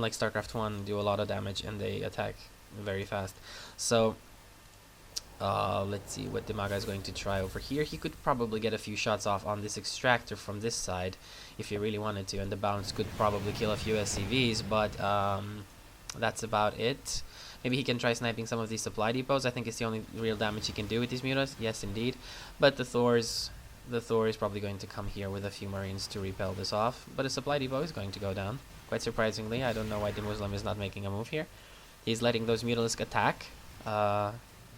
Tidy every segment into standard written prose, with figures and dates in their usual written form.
like StarCraft 1, do a lot of damage and they attack very fast. So let's see what Dimaga is going to try over here. He could probably get a few shots off on this extractor from this side if he really wanted to, and the bounce could probably kill a few SCVs, but that's about it. Maybe he can try sniping some of these supply depots. I think it's the only real damage he can do with these mutas. Yes, indeed. But the Thor is probably going to come here with a few Marines to repel this off. But a supply depot is going to go down. Quite surprisingly, I don't know why Demuslim is not making a move here. He's letting those Mutalisk attack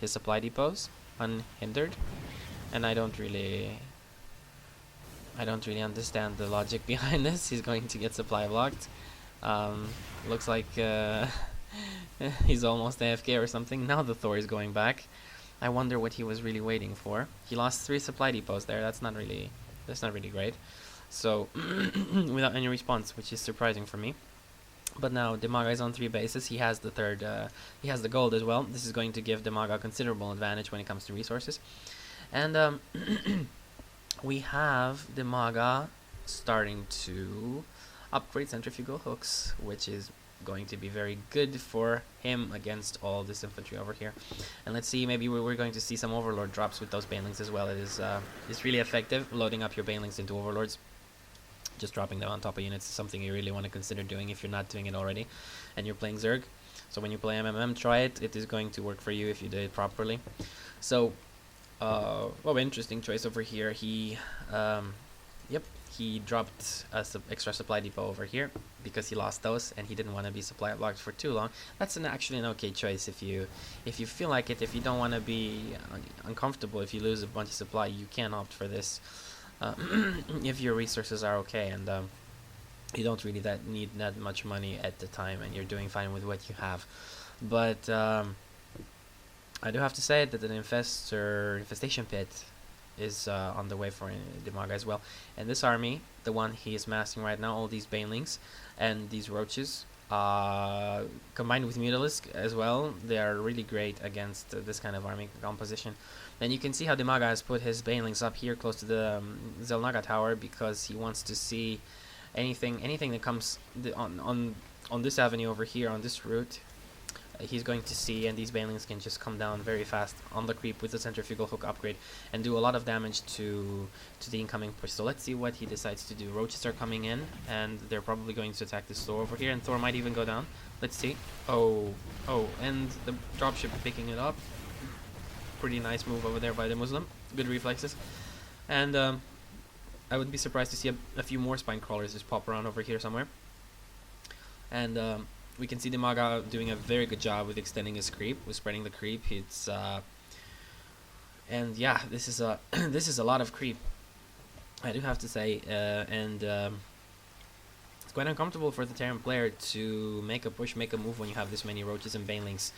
his supply depots unhindered, and I don't really understand the logic behind this. He's going to get supply blocked. Looks like he's almost AFK or something. Now the Thor is going back. I wonder what he was really waiting for. He lost 3 supply depots there. That's not really great. So without any response, which is surprising for me. But now Dimaga is on 3 bases. He has the third. He has the gold as well. This is going to give Dimaga a considerable advantage when it comes to resources. And we have Dimaga starting to upgrade centrifugal hooks, which is going to be very good for him against all this infantry over here. And let's see, maybe we're going to see some overlord drops with those banelings as well. It's really effective loading up your banelings into overlords. Just dropping them on top of units is something you really want to consider doing if you're not doing it already and you're playing Zerg. So when you play MMM, try it. It is going to work for you if you do it properly. So well, interesting choice over here. He he dropped a extra supply depot over here because he lost those and he didn't want to be supply blocked for too long. That's actually an okay choice if you feel like it. If you don't want to be uncomfortable if you lose a bunch of supply, you can opt for this if your resources are okay and you don't really need that much money at the time and you're doing fine with what you have. But I do have to say that an infestation pit is on the way for Dimaga as well. And this army, the one he is massing right now, all these banelings and these roaches, combined with Mutalisk as well, they are really great against this kind of army composition. And you can see how Dimaga has put his banelings up here close to the Zelnaga tower because he wants to see anything that comes on this avenue over here on this route. He's going to see, and these banelings can just come down very fast on the creep with the centrifugal hook upgrade and do a lot of damage to the incoming push. So let's see what he decides to do. Roaches are coming in and they're probably going to attack this Thor over here, and Thor might even go down. Let's see. Oh, and the dropship picking it up. Pretty nice move over there by the Muslim. Good reflexes. And I would be surprised to see a few more spine crawlers just pop around over here somewhere. And we can see Dimaga doing a very good job with extending his creep, with spreading the creep. It's and yeah, this is a this is a lot of creep, I do have to say, and it's quite uncomfortable for the Terran player to make a push, make a move when you have this many roaches and banelings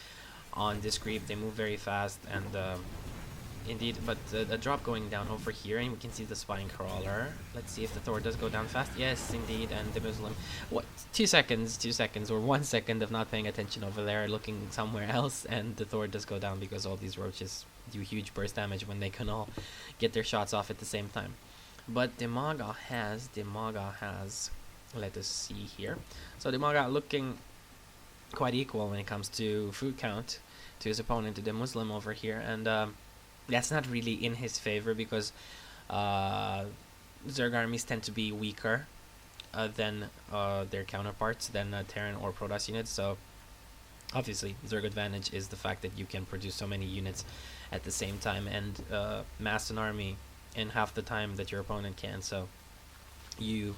on this creep. They move very fast, and indeed, but a drop going down over here, and we can see the spine crawler. Let's see if the Thor does go down fast. Yes, indeed, and the Muslim. What? 2 seconds, or 1 second of not paying attention over there, looking somewhere else, and the Thor does go down because all these roaches do huge burst damage when they can all get their shots off at the same time. But Dimaga has. Let us see here. So Dimaga looking quite equal when it comes to food count to his opponent, to the Muslim over here, and that's not really in his favor because Zerg armies tend to be weaker than their counterparts, than Terran or Protoss units. So obviously Zerg advantage is the fact that you can produce so many units at the same time and mass an army in half the time that your opponent can. So you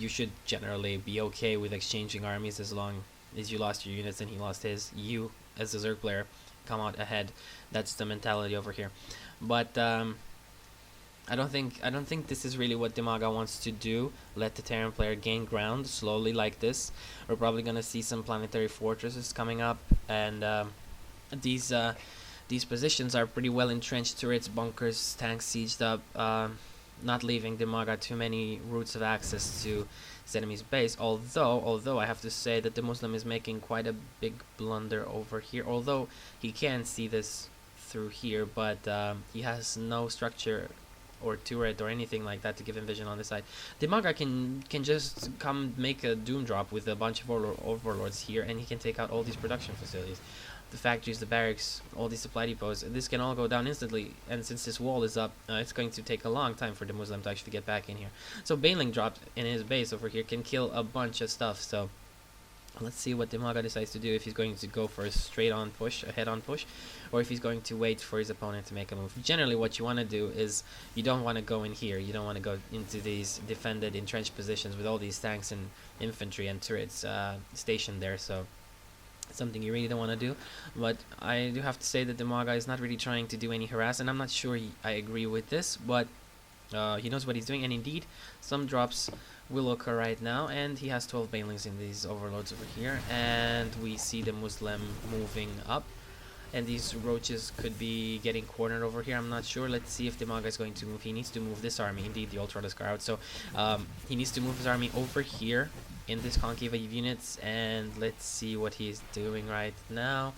should generally be okay with exchanging armies as long as you lost your units and he lost his. You, as a Zerg player, come out ahead. That's the mentality over here. But I don't think this is really what Dimaga wants to do. Let the Terran player gain ground slowly like this. We're probably gonna see some planetary fortresses coming up, and these positions are pretty well entrenched. Turrets, bunkers, tanks sieged up, not leaving Dimaga too many routes of access to his enemy's base. Although I have to say that the Muslim is making quite a big blunder over here. Although he can see this through here, but he has no structure or turret or anything like that to give him vision on the side. Dimaga can just come make a doom drop with a bunch of overlords here, and he can take out all these production facilities, the factories, the barracks, all these supply depots. This can all go down instantly, and since this wall is up, it's going to take a long time for the Muslim to actually get back in here. So Baneling dropped in his base over here can kill a bunch of stuff. So let's see what Dimaga decides to do, if he's going to go for a straight on push, a head on push, or if he's going to wait for his opponent to make a move. Generally what you want to do is you don't want to go in here, you don't want to go into these defended entrenched positions with all these tanks and infantry and turrets stationed there. So it's something you really don't want to do. But I do have to say that Dimaga is not really trying to do any harass, and I'm not sure I agree with this, but he knows what he's doing, and indeed some drops will occur right now, and he has 12 banelings in these overloads over here, and we see the Muslim moving up, and these roaches could be getting cornered over here. I'm not sure. Let's see if Dimaga is going to move. He needs to move this army. Indeed, the Ultralisk are out, so he needs to move his army over here in this concave of units, and let's see what he's doing right now.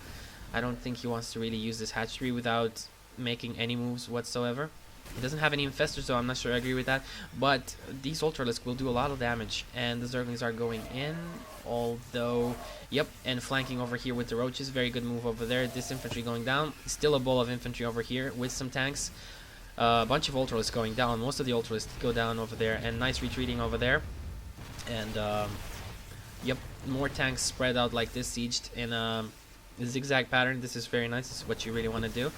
I don't think he wants to really use this hatchery without making any moves whatsoever. He doesn't have any infestors, so I'm not sure I agree with that. But these Ultralisk will do a lot of damage, and the Zerglings are going in. Although, yep, and flanking over here with the roaches. Very good move over there. This infantry going down. Still a ball of infantry over here with some tanks. A bunch of Ultralisk going down. Most of the Ultralisk go down over there, and nice retreating over there. And yep, more tanks spread out like this, sieged in a zigzag pattern. This is very nice. This is what you really want to do.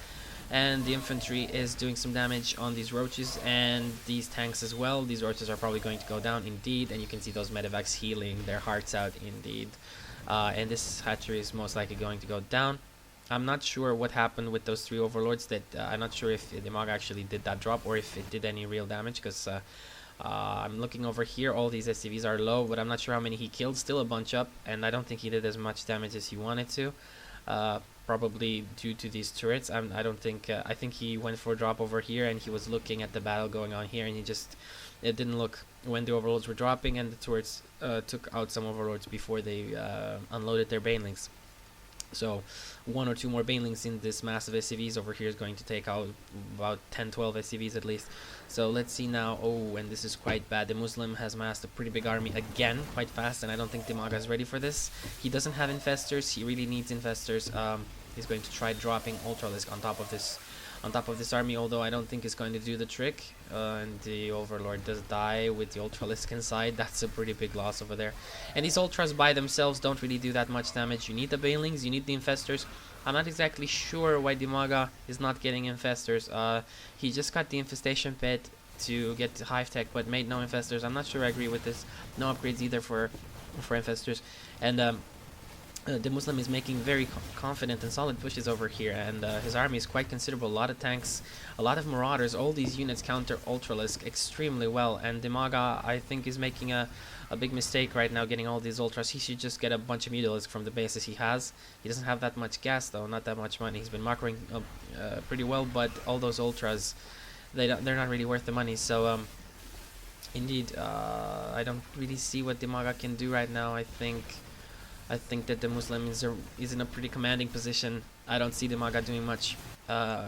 And the infantry is doing some damage on these roaches and these tanks as well. These roaches are probably going to go down indeed, and you can see those medevacs healing their hearts out indeed. And this hatchery is most likely going to go down. I'm not sure what happened with those 3 overlords. That I'm not sure if Dimaga actually did that drop or if it did any real damage, because I'm looking over here. All these SCVs are low, but I'm not sure how many he killed. Still a bunch up, and I don't think he did as much damage as he wanted to. Probably due to these turrets. I don't think I think he went for a drop over here, and he was looking at the battle going on here, and it didn't look when the overlords were dropping, and the turrets took out some overlords before they unloaded their banelings. So 1 or 2 more banelings in this massive SCVs over here is going to take out about 10-12 SCVs at least. So let's see now. Oh, and this is quite bad. The Muslim has massed a pretty big army again, quite fast, and I don't think Dimaga is ready for this. He doesn't have infestors. He really needs infestors. He's going to try dropping Ultralisk on top of this army, although I don't think it's going to do the trick. And the Overlord does die with the Ultralisk inside. That's a pretty big loss over there. And these Ultras by themselves don't really do that much damage. You need the Banelings, you need the Infestors. I'm not exactly sure why Dimaga is not getting Infestors. He just got the Infestation Pit to get Hive Tech, but made no Infestors. I'm not sure I agree with this. No upgrades either for Infestors. And the Muslim is making very confident and solid pushes over here, and his army is quite considerable. A lot of tanks, a lot of Marauders. All these units counter Ultralisk extremely well, and Dimaga, I think, is making a big mistake right now getting all these Ultras. He should just get a bunch of Mutalisk from the bases he has. He doesn't have that much gas, though, not that much money. He's been macroing pretty well, but all those Ultras, they're not really worth the money. So indeed, I don't really see what Dimaga can do right now. I think that the Muslim is in a pretty commanding position. I don't see Dimaga doing much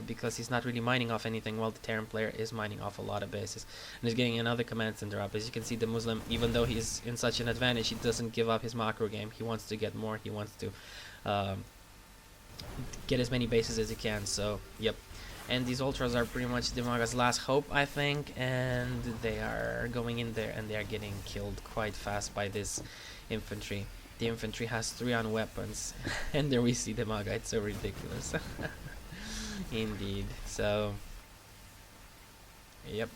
because he's not really mining off anything, while the Terran player is mining off a lot of bases. And he's getting another command center up. As you can see, the Muslim, even though he's in such an advantage, he doesn't give up his macro game. He wants to get more. He wants to get as many bases as he can. So, yep. And these Ultras are pretty much Dimaga's last hope, I think. And they are going in there, and they are getting killed quite fast by this infantry. The infantry has 3 on weapons, and there we see Dimaga. It's so ridiculous. Indeed. So, yep.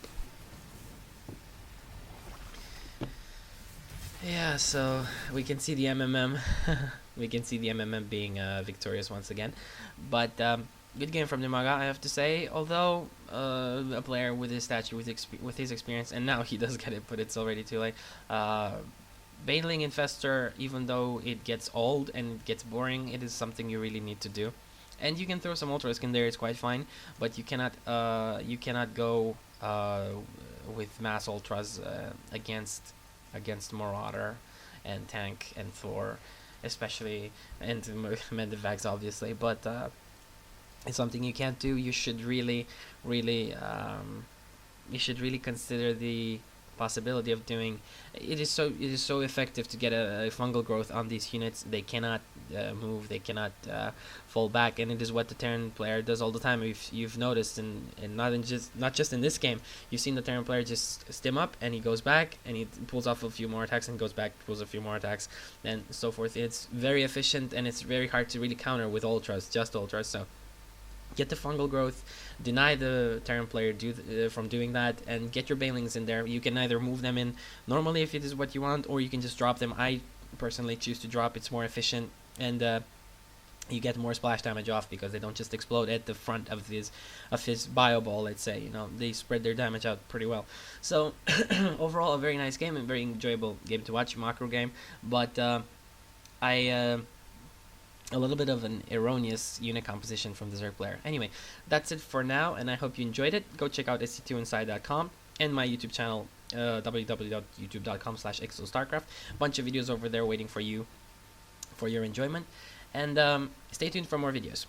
Yeah, so we can see the MMM. We can see the MMM being victorious once again. But good game from Dimaga, I have to say. Although a player with his stature, with his experience, and now he does get it, but it's already too late. Baneling Infestor, even though it gets old and gets boring, it is something you really need to do. And you can throw some Ultralisk in there; it's quite fine. But you cannot go with mass Ultras against Marauder and Tank and Thor, especially, and Medivacs obviously. But it's something you can't do. You should really you should really consider the possibility of doing. It is so effective to get a fungal growth on these units. They cannot move, they cannot fall back, and it is what the Terran player does all the time. If you've noticed, and not just in this game, you've seen the Terran player just stim up and he goes back and he pulls off a few more attacks and goes back, pulls a few more attacks, and so forth. It's very efficient and it's very hard to really counter with ultras, just ultras. So get the fungal growth, deny the Terran player from doing that, and get your Banelings in there. You can either move them in normally if it is what you want, or you can just drop them. I personally choose to drop. It's more efficient, and you get more splash damage off because they don't just explode at the front of his bio ball. Let's say, they spread their damage out pretty well. So overall, a very nice game and very enjoyable game to watch, macro game. But a little bit of an erroneous unit composition from the Zerg player. Anyway, that's it for now, and I hope you enjoyed it. Go check out sc2inside.com and my YouTube channel, www.youtube.com/exostarcraft. Bunch of videos over there waiting for you for your enjoyment, and stay tuned for more videos.